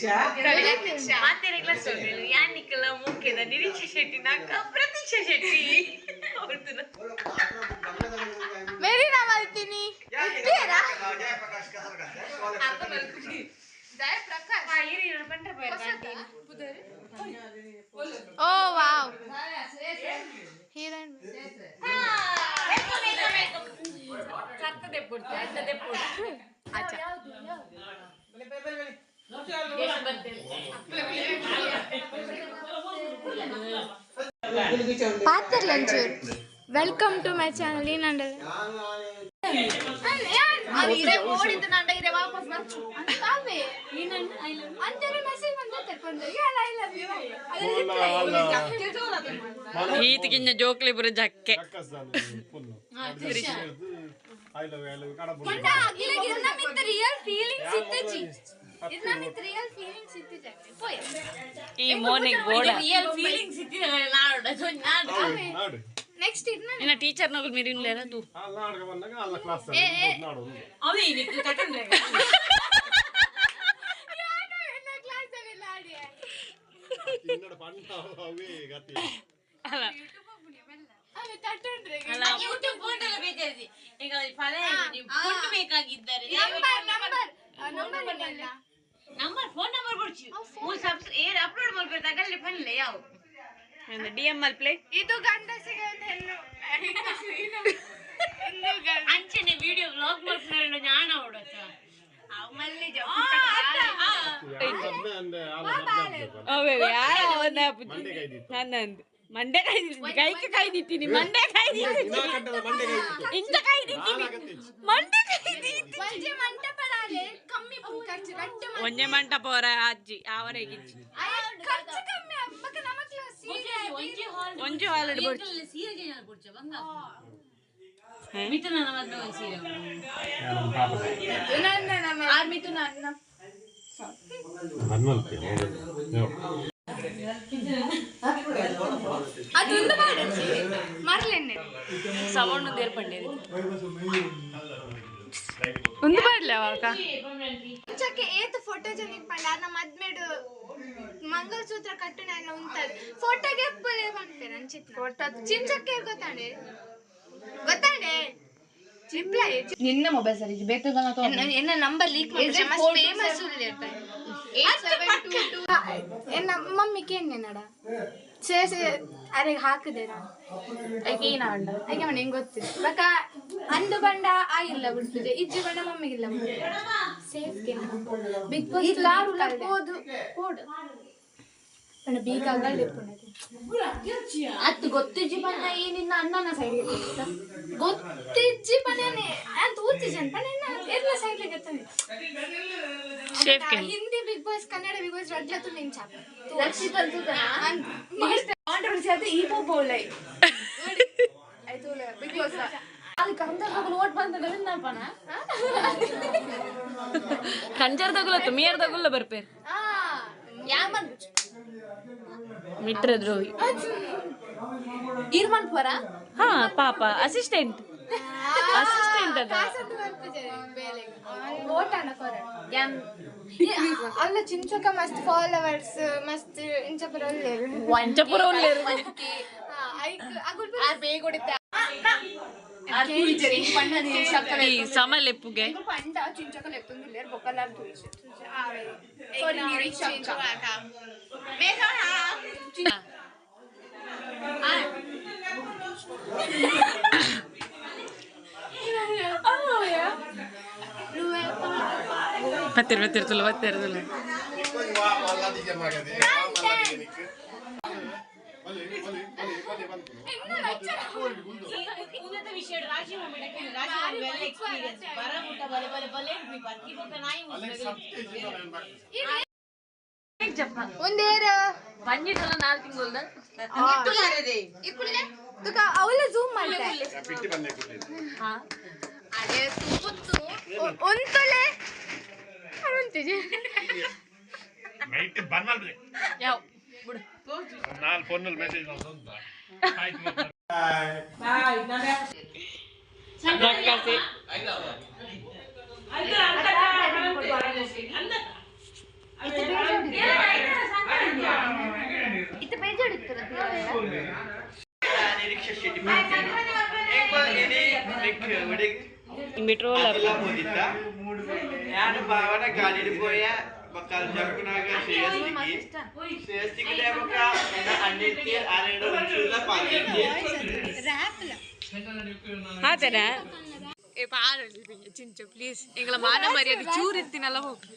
ಮಾತೇನೆ class ಯಾನಿಕಲ ಮುಖ್ಯದ ನಿರೀಕ್ಷೆ ಶೆಟ್ಟಿ ನಾಕ ಪ್ರತೀಕ್ಷಾ ಶೆಟ್ಟಿ ಮೇರಿ ನಾ ಮಾಡ್ತೀನಿ ಓ ವಾವ್ ಹೀರೋಯಿನ್ अच्छा पातर लंचूर वेलकम टू माय चैनल ಈ ನಂಡಲ ಇರೆ ಓಡಿದ ನಂಡ ಇರೆ ವಾಪಸ್ ಬಂತು ಅಂತಾವೆ ಈ ನಂಡ ಐ ಲವ್ ಅಂತಾರೆ message ಬಂದತೆ Konde ಯಾಲ I love you ಅದರ ಈತಗಿನ್ನ ಜೋಕ್ಲಿ ಬರ ಜಕ್ಕೆ I love you ಕಡಬು ಮಂಡ ಅಗಿಲ ಗಿರನ ಮಿತ್ತ ರಿಯಲ್ ಫೀಲಿಂಗ್ಸ್ ಇತ್ತಜಿ ಇದನ್ನ ಮಿತ್ತ ರಿಯಲ್ ಫೀಲಿಂಗ್ಸ್ ಇತ್ತಿಜೆ ಪೋಯ ಈ ಮಾರ್ನಿಂಗ್ ಬೋರ್ಡ್ ರಿಯಲ್ ಫೀಲಿಂಗ್ಸ್ ಇತ್ತಿದೆ ನಾಡ ನಾಡ ನೆಕ್ಸ್ಟ್ ಇದನ್ನ ಇನ್ನ ಟೀಚರ್ ನಗಲ್ ಮಿರಿನ್ ಲೇರ ತು ನಾಡಕ ಬಂದಾಗ ಅಲ್ಲ ಕ್ಲಾಸ್ ನಾಡು ಅವೇ ಇದಕ್ಕೆ ಕಟಂದ್ರೆ ಯಾನ ಎಲ್ಲ ಕ್ಲಾಸ್ ಅಲ್ಲಿ ಲಾಡಿ ಇನ್ನಡ ಪಂಟ ಅವೇ ಗತಿ ಅಲ್ಲ ಅವೆ ತಟ್ಟಂದ್ರೆ ಅಲ್ಲ ಯೂಟ್ಯೂಬ್ ಫೋಟೋ ಎಲ್ಲ ಬೇಕಾಗಿ ಈಗ ಫಲೇ ಫೋಟೋ ಬೇಕಾಗಿದ್ದಾರೆ ನಂಬರ್ ಫೋನ್ ನಂಬರ್ ಕೊಡ್ಚಿ ಮೂ ಏರ್ ಅಪ್ಲೋಡ್ ಮಾಡ್ಬೇಕಾಗ ಅಲ್ಲಿ ಫನ್ಲೆ ಯಾವ ಅಂದ್ರೆ ಡಿಎಂಎಲ್ ಪ್ಲೇ ಇದು ಗಂಡಸಿಗೆ ಒಂದು ಹೆಣ್ಣು ಅಂಚನೆ ವಿಡಿಯೋ ವ್ಲಾಗ್ ಮಾಡ್ಕೊಂಡು ಜ್ಞಾನ ಹೊಡತ ಅವಲ್ಲಿ ಅವೇ ಯಾರ ಒಂದ ನನ್ನಂದು ಮಂಡೆ ಕೈಗೆ ಕೈ ದಿತ್ತೀನಿ ಮಂಡೆ ಕೈ ದಿತ್ತೀನಿ ಇಂತ ಕೈ ದಿತ್ತೀನಿ ಮಂಡೆ ಕೈ ದಿತ್ತೀನಿ ಒಂಜೆ ಮಂಟಪಡಾಲೆ ಕಮ್ಮಿ ಖರ್ಚು ಗಟ್ಟ ಒಂಜೆ ಮಂಟಪ ಅವರ ಅಜ್ಜಿ ಅವರಿಗೆ ಖರ್ಚು ಕಮ್ಮಿ ಅಬ್ಬಕ ನಮಕ್ಲ ಸೀರೆ ಒಂಜೆ ಹಾಲ್ ಇಡಬಹುದು ಸೀರೆಗೆ ನಾನು ಕೊಡ್ಚ ಬಂಗ ಮಿಥುನ ನಮ್ಮದು ಸೀರೆ ನನ್ನ ನಮ್ಮ ಮಿಥುನ ಅನ್ನ ಅದೊಂದು ಮಾಡಚ್ಚಿ ಮರ್ಲೆನ್ನೆ ಸೌಂಡ್ ಏರ್ಪಂಡೆ ಒಂದು ಬರ್ಲ ಅವಾಗ ಚಕ್ಕೆ ಏತ ಫೋಟೋ ಜನಿಕ್ ಪಂಡ ನಮ್ಮ ಮದ್ಮೇಡು ಮಂಗಲಸೂತ್ರ ಕಟ್ಟುನ ಎಲ್ಲ ಉಂಟದ ಫೋಟೋಗೆ ಪುಲೆ ಬಂಪೇರ ಅಂಚಿತ್ ಫೋಟೋ ಚಿಂಚಕ್ಕೆ ಗೊತ್ತಾನೆ ಗೊತ್ತಾನೆ ರಿಪ್ಲೈ ನಿನ್ನ ಮೊಬೈಲ್ ಸರಿ ಬೇಕದ ಎನ್ನ ನಂಬರ್ ಲೀಕ್ ಮಾಡಿ ಮಸ್ತ್ ಫೇಮಸ್ ಉಳ್ಳೆ ಇರ್ತಾರೆ 8722 ಎನ್ನ ಮಮ್ಮಿ ಕೇನೆ ನಡ ಸೇಸೆ ಅರೆ ಹಾಕದೇನ ಐಕೆ ಏನ ಅಂಡ ಐಕೆ ಮನೆ ಹೆಂಗ್ ಗೊತ್ತಿಲ್ಲ ಬಕ ಅಂದು ಬಂಡ ಆಗಿಲ್ಲ ಬಿಡ್ತಿದೆ ಇಜ್ಜಿ ಬಂಡ ಮಮ್ಮಿಗಿಲ್ಲ ಸೇಫ್ ಗೆ ಬಿಗ್ ಬಾಸ್ ಈ ಕಾರು ಲಪೋದು ಕೋಡ್ ಅಣ್ಣ ಬೀಗಾಗಲ್ಲ ಲಿಪ್ಪುನದೆ ಅತ್ತು ಗೊತ್ತಿಜ್ಜಿ ಬಂದ ಈ ನಿನ್ನ ಅಣ್ಣನ ಸೈಡ್ಗೆ ಗೊತ್ತಿಜ್ಜಿ ಬಂದನೆ ಅಂತ ಊತಿಜಿ ಅಂತ ನಿನ್ನ ಎಲ್ಲ ಸೈಡ್ಗೆ ಗೊತ್ತಾನೆ ಸೇಫ್ ಗೆ Hindi Bigg Boss Kannada Bigg Boss ರಡ್ಲತು ನಿನ್ ಚಾಪ ರಕ್ಷಿತ್ ಅಂತದ ಕಾಂಟ್ರವರ್ಸಿ ಆದ್ರೆ ಈ ಬೋಲೈ ಆಯ್ತು ಬಿಗ್ ಬಾಸ್ ಅದು ಕಂದರ್ದಾಗ ನೋಟ್ ಬಂದ ನನ್ನಪ್ಪನ ಕಂಜರ್ದಾಗುಲ್ಲ ಮೇರ್ದಾಗುಲ್ಲ ಬರ್ಪೇರ್ ಯಾಮನ್ ಮಿತ್ರ ದ್ರೋಹಿ ಇರ್ಮನ್ ಪರ ಹಾ ಪಾಪ ಅಸಿಸ್ಟೆಂಟ್ ಅದ ಕಾಸದ್ದು ಬರ್ತದೆ ಬೇಲೆ ಓಟಾನ ಕೊರ ಅಲ್ಲ ಚಿಂಚಕ ಮಸ್ತ್ ಫಾಲೋವರ್ಸ್ ಮಸ್ತ್ ಇಂಚಪುರ ಒಳ್ಳೆರು ವಂಚಪುರ ಒಳ್ಳೆರು ಐಕ್ ಅಗುಲ್ ಬೇಗ ಹೊಡಿತ ಈ ಸಮಲೆಪ್ಪುಗೆ ಪಂಡ ಚಿಂಚಕ ಲೆಪ್ಪುಂದಿಲ್ಲ ಬೊಕ್ಕಲಾರ್ ತುಳಿಸಿ ಸಾರಿ ನಿರೀಕ್ಷಕ ಬೇಗ ಬತ್ತಿರ್ತಿಲ್ಲ ಇನ್ನೊಂದು ವಿಷಯ ರಾಶಿ ಮೊಮೆಂಟ್ ರಾಶಿ ವೆಲ್ ಎಕ್ಸ್ಪೀರಿಯನ್ಸ್ ಬರಮುಟ ಬಲೆ ಬಲೆ ಬಲೆ ಬತ್ತಿ ಮುಟ ನಾಯಿ ಒಂದೇರ ಬಂಜಿಟಲ್ಲ 4 ತಿಂಗಳದ ಇಟ್ಟು ಮಾರದೆ ಇಕ್ಕುಲೆ ತುಕ ಅವಲ ಜೂಮ್ ಮಾಡ್ತೆ ಬಿಟ್ಟಿ ಬಂದೆ ಹಾ ಅರೆ ತುತ್ತು ಒಂತಲೆ ಅರುಂತಿಜಿ ನೈಟ್ ಬನ್ನಲ್ ಯಾವ ಬಿಡು ನಾಲ್ ಫೋನ್ ನಲ್ಲಿ ಮೆಸೇಜ್ ಮಾಡ್ತಾ ಆಯ್ತು ಬಾಯ್ ನಾನು ರಕ್ಕಸಿ ಆಯ್ತಾ troller. ഞാൻ ഭാവന കാലിൽ പോയ bakal jakunaga siyastik baka aniti areda unsulla palinti ಆತರ ಏ ಪಾರು ಚಿಂಚು ಪ್ಲೀಸ್ ಎಂಗಳ ಮಾನ ಮರ್ಯಾದೆ ಚೂರಿತ್ತಿನಲ್ಲ ಹೋಗಿ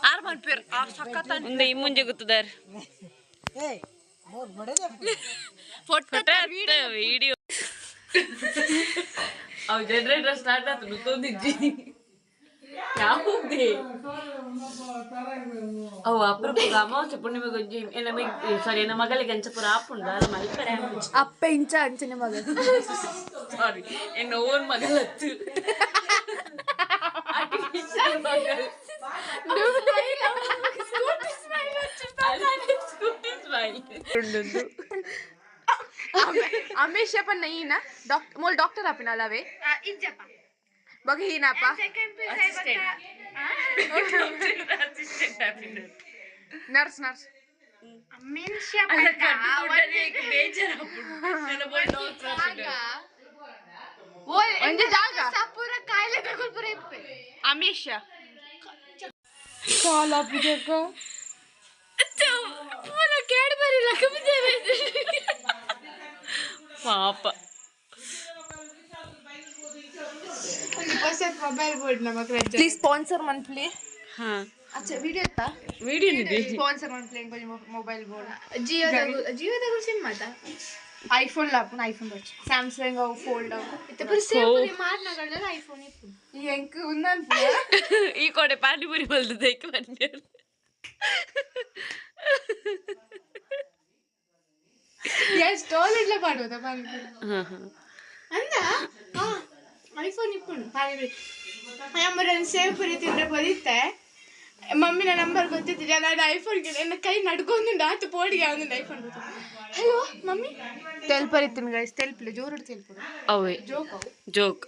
ಆರ್ ಮಾಡ್ಪೇರ್ ಆ ಸಕ್ಕತ್ತ ಮುಂದೆ ಇಮ್ಮುಂಜೆ ಗೊತ್ತದಾರ ಫೋಟೋ ವಿಡಿಯೋ ಅವ್ ಜನರೇಟರ್ ಸ್ಟಾರ್ಟ್ ಆತು ತೊಂದಿಜ್ಜಿ ಯಾವುದೇ ಅವು ಅಪರೂಪ ಅಮಾವಾಸ್ಯೆ ಪುಣ್ಯಮೆ ಗೊಜ್ಜಿ ಸಾರಿ ನಮ್ಮ ಮಗಳಿಗೆ ಅಂಚಪುರ ಆಪುಂಡ ಅದು ಮಲ್ಪರೆ ಅಪ್ಪ ಇಂಚ ಅಂಚನೆ ಮಗ ಸಾರಿ ಎನ್ನ ಓನ್ ಮಗಳತ್ತು अमेश पण नाही ना मोल डॉक्टर आपण आलावे बघ ही ना पा नर्स नर्स अमेश म्हणजे जागा सापुरा कायले बघून पुरे अमेश काला पुजे का पूरा कैडबरी लकम देवे ಪಾಪ मोबाइल बोर्ड ना मग प्लीज स्पॉन्सर मंथली ಹಾ अच्छा वीडियो था ವಿಡಿಯೋ ಇದೆ स्पॉन्सर मंथली मोबाइल बोर्ड जियो दा सिम आता आईफोन ला आपण आईफोन बच सॅमसंग फोल्ड इथे पण सेम मारना गडला आईफोन इथे यांक उन्नान ಈ ಕೊಡೆ ಪಾನಿಪುರಿ ಬಲ್ದು ಏಕೆ ಬಂದಿರು या स्टॉलेट ला पाठवता पाणीपुरी ಹಾ ಹಾ ಅಂದ ಐಫೋನ್ ಇಪ್ಪುಂಡು ಪಾನಿಪುರಿ ನಮ್ಮರನ್ನು ಸೇವ್ ಪುರಿ ತಿಂದ್ರೆ ಬರೀತೆ ಮಮ್ಮಿನ ನಂಬರ್ ಗೊತ್ತಿದ್ದಿಲ್ಲ ನಾನು ಐಫೋನ್ ನನ್ನ ಕೈ ನಡ್ಕೊಂಡು ಆತು ಪೋಡಿಗೆ ಅವನಿಂದ ಐಫೋನ್ ಗೊತ್ತು ಹಲೋ ಮಮ್ಮಿ ತೆಲ್ಪರಿತೀನಿ ಗೈಸ್ ತೆಲ್ಪಿಲ್ಲ ಜೋರು ತೆಲ್ಪರು ಅವೇ ಜೋಕ್ ಜೋಕ್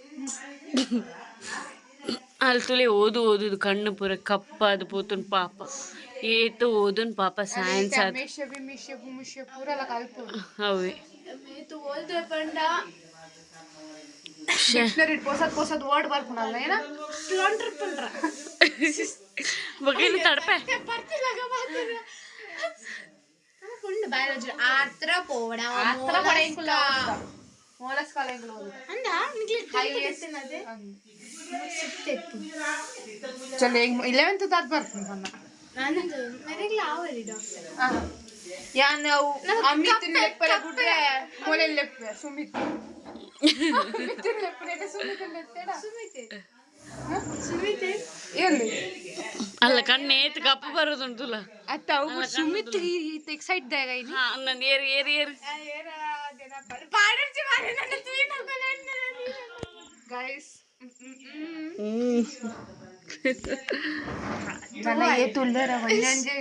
ಅಲ್ಲಿ ತುಲೆ ಓದುದು ಕಣ್ಣು ಪೂರ ಕಪ್ಪಾದು ಪೋತುನ್ ಪಾಪ ಏತು ಓದುನ್ ಪಾಪ ಸೈನ್ಸ್ ಆದ ಮಿಷೆ ಪೂರಲ್ಲ ಕಲ್ಪು ಅವೇ तू बोलतोय पण डिक्शनरी पोसत वर्ड ಬರ್ಕೊಳಲ್ಲ ಏನ ಸ್ಲಾಂಡರ್ ಪಂಡ್ರ ಬಗೇನು ತಡಪೆ ಬರ್ತಿಲ್ಲ ಬಾತಿಲ್ಲ ಫುಲ್ ಬಯಾಲಜಿ ಆತ್ರ ಪೋಡ ಆತ್ರ ಪಡೆಯಲ್ಲ ಮೋಲಸ್ ಕಾಲೇಜ್ ಅಂದ ನಿಗ್ಲಿ ಹೈವೇಸ್ನದೆ चल 11th तात ಬರ್ತೀನಿ ನಾನು मेरेला आवडी डॉक्टर यान अमित लेप्पर गुड्रे मोले लेप्पर सुमित अमित लेप्पर सुमित लेप्पेडा सुमित ಎಲ್ಲಿ ಅಲ್ಲ ಕಣ್ಣು ಏತ್ ಕಪ್ಪ ಬರೋದು ತುಲ ಅತ್ತ ಅವು ಸುಮಿತ್ ಹೀತ್ ಎಕ್ಸೈಟ್ ದಾಗ ಇಲ್ಲಿ ಹಾ ನನ್ನ ಏರ್ ಏರ ದೇನ ಪಾಡರ್ಜಿ ಮಾರೆ ನನ್ನ ತುಯಿನ ಕೊಲೆನ್ನ ಗೈಸ್ ನನ್ನ ಏ ತುಲ್ಲರ ವನ್ಯಂಜೆ